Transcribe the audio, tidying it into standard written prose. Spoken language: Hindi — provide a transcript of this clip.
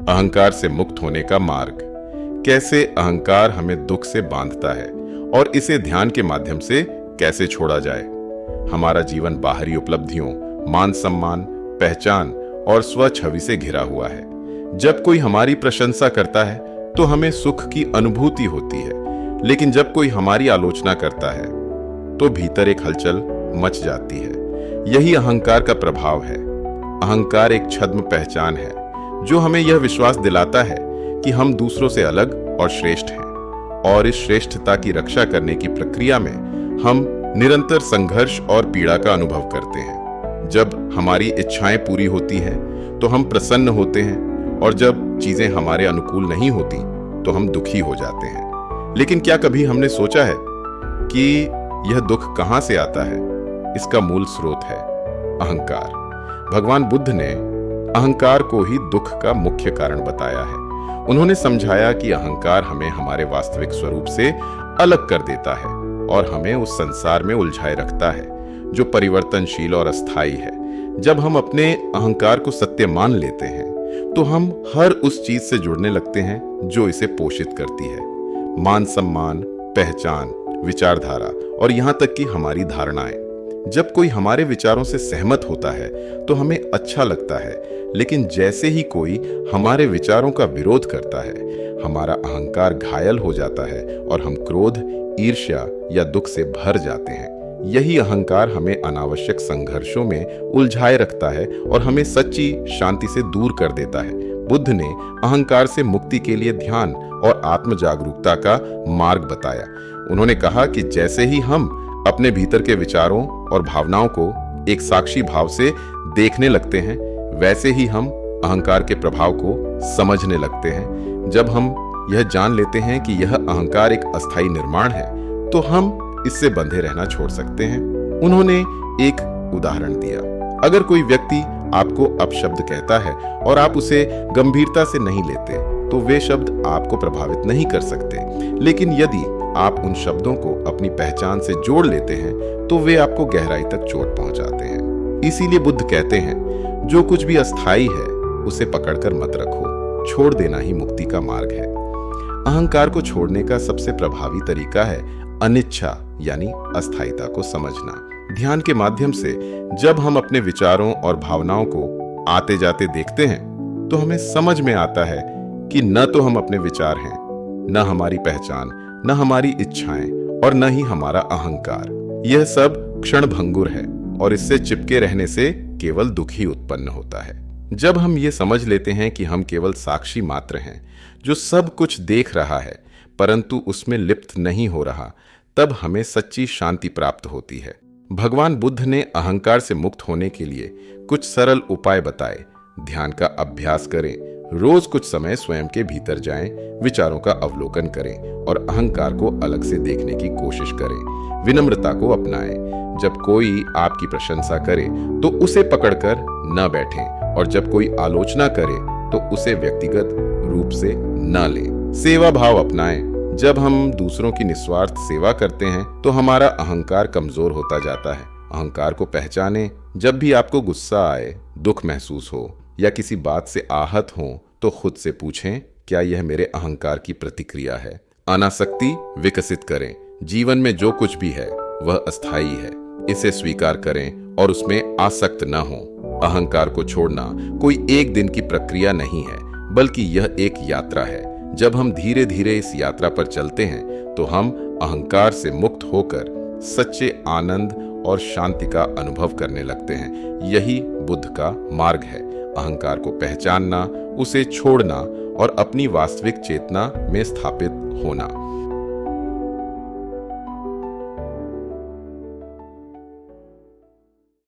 अहंकार से मुक्त होने का मार्ग। कैसे अहंकार हमें दुख से बांधता है और इसे ध्यान के माध्यम से कैसे छोड़ा जाए। हमारा जीवन बाहरी उपलब्धियों, मान सम्मान, पहचान और स्व छवि से घिरा हुआ है। जब कोई हमारी प्रशंसा करता है तो हमें सुख की अनुभूति होती है, लेकिन जब कोई हमारी आलोचना करता है तो भीतर एक हलचल मच जाती है। यही अहंकार का प्रभाव है। अहंकार एक छद्म पहचान है जो हमें यह विश्वास दिलाता है कि हम दूसरों से अलग और श्रेष्ठ हैं, और इस श्रेष्ठता की रक्षा करने की प्रक्रिया में हम निरंतर संघर्ष और पीड़ा का अनुभव करते हैं। जब हमारी इच्छाएं पूरी होती हैं तो हम प्रसन्न होते हैं, और जब चीजें हमारे अनुकूल नहीं होती तो हम दुखी हो जाते हैं। लेकिन क्या कभी हमने सोचा है कि यह दुख कहां से आता है? इसका मूल स्रोत है अहंकार। भगवान बुद्ध ने अहंकार को ही दुख का मुख्य कारण बताया है। उन्होंने समझाया कि अहंकार हमें हमारे वास्तविक स्वरूप से अलग कर देता है और हमें उस संसार में उलझाए रखता है जो परिवर्तनशील और अस्थायी है। जब हम अपने अहंकार को सत्य मान लेते हैं तो हम हर उस चीज से जुड़ने लगते हैं जो इसे पोषित करती है। मान सम्मान, पहचान, विचारधारा और यहां तक कि हमारी धारणाएं। जब कोई हमारे विचारों से सहमत होता है तो हमें अच्छा लगता है, लेकिन जैसे ही कोई हमारे विचारों का विरोध करता है, हमारा अहंकार घायल हो जाता है और हम क्रोध, ईर्ष्या या दुख से भर जाते हैं। यही अहंकार हमें अनावश्यक संघर्षों में उलझाए रखता है और हमें सच्ची शांति से दूर कर देता है। बुद्ध ने अहंकार से मुक्ति के लिए ध्यान और आत्म जागरूकता का मार्ग बताया। उन्होंने कहा कि जैसे ही हम अपने भीतर के विचारों और भावनाओं को एक साक्षी भाव से देखने लगते हैं, वैसे ही हम अहंकार के प्रभाव को समझने लगते हैं। जब हम यह जान लेते हैं कि यह अहंकार एक अस्थायी निर्माण है, तो हम इससे बंधे रहना छोड़ सकते हैं। उन्होंने एक उदाहरण दिया। अगर कोई व्यक्ति आपको अपशब्द कहता है और आप उसे गंभीरता से नहीं लेते, तो वे शब्द आपको प्रभावित नहीं कर सकते। लेकिन यदि आप उन शब्दों को अपनी पहचान से जोड़ लेते हैं तो वे आपको गहराई तक चोट पहुंचाते हैं। इसीलिए बुद्ध कहते हैं, जो कुछ भी अस्थायी है उसे पकड़कर मत रखो, छोड़ देना ही मुक्ति का मार्ग है। अहंकार को छोड़ने का सबसे प्रभावी तरीका है अनिच्छा यानी अस्थायीता को समझना। ध्यान के माध्यम से जब हम अपने विचारों और भावनाओं को आते जाते देखते हैं तो हमें समझ में आता है कि न तो हम अपने विचार हैं, न हमारी पहचान, न हमारी इच्छाएं और न ही हमारा अहंकार। यह सब क्षणभंगुर है और इससे चिपके रहने से केवल दुख ही उत्पन्न होता है। जब हम ये समझ लेते हैं कि हम केवल साक्षी मात्र हैं जो सब कुछ देख रहा है परंतु उसमें लिप्त नहीं हो रहा, तब हमें सच्ची शांति प्राप्त होती है। भगवान बुद्ध ने अहंकार से मुक्त होने के लिए कुछ सरल उपाय बताए। ध्यान का अभ्यास करें, रोज कुछ समय स्वयं के भीतर जाएं, विचारों का अवलोकन करें और अहंकार को अलग से देखने की कोशिश करें। विनम्रता को अपनाएं। जब कोई आपकी प्रशंसा करे तो उसे पकड़कर न बैठें, और जब कोई आलोचना करे तो उसे व्यक्तिगत रूप से न लें। सेवा भाव अपनाएं। जब हम दूसरों की निस्वार्थ सेवा करते हैं तो हमारा अहंकार कमजोर होता जाता है। अहंकार को पहचानें। जब भी आपको गुस्सा आए, दुख महसूस हो या किसी बात से आहत हो तो खुद से पूछें, क्या यह मेरे अहंकार की प्रतिक्रिया है? अनासक्ति विकसित करें। जीवन में जो कुछ भी है वह अस्थायी है, इसे स्वीकार करें और उसमें आसक्त न हो। अहंकार को छोड़ना कोई एक दिन की प्रक्रिया नहीं है, बल्कि यह एक यात्रा है। जब हम धीरे धीरे इस यात्रा पर चलते हैं तो हम अहंकार से मुक्त होकर सच्चे आनंद और शांति का अनुभव करने लगते हैं। यही बुद्ध का मार्ग है। अहंकार को पहचानना, उसे छोड़ना और अपनी वास्तविक चेतना में स्थापित होना।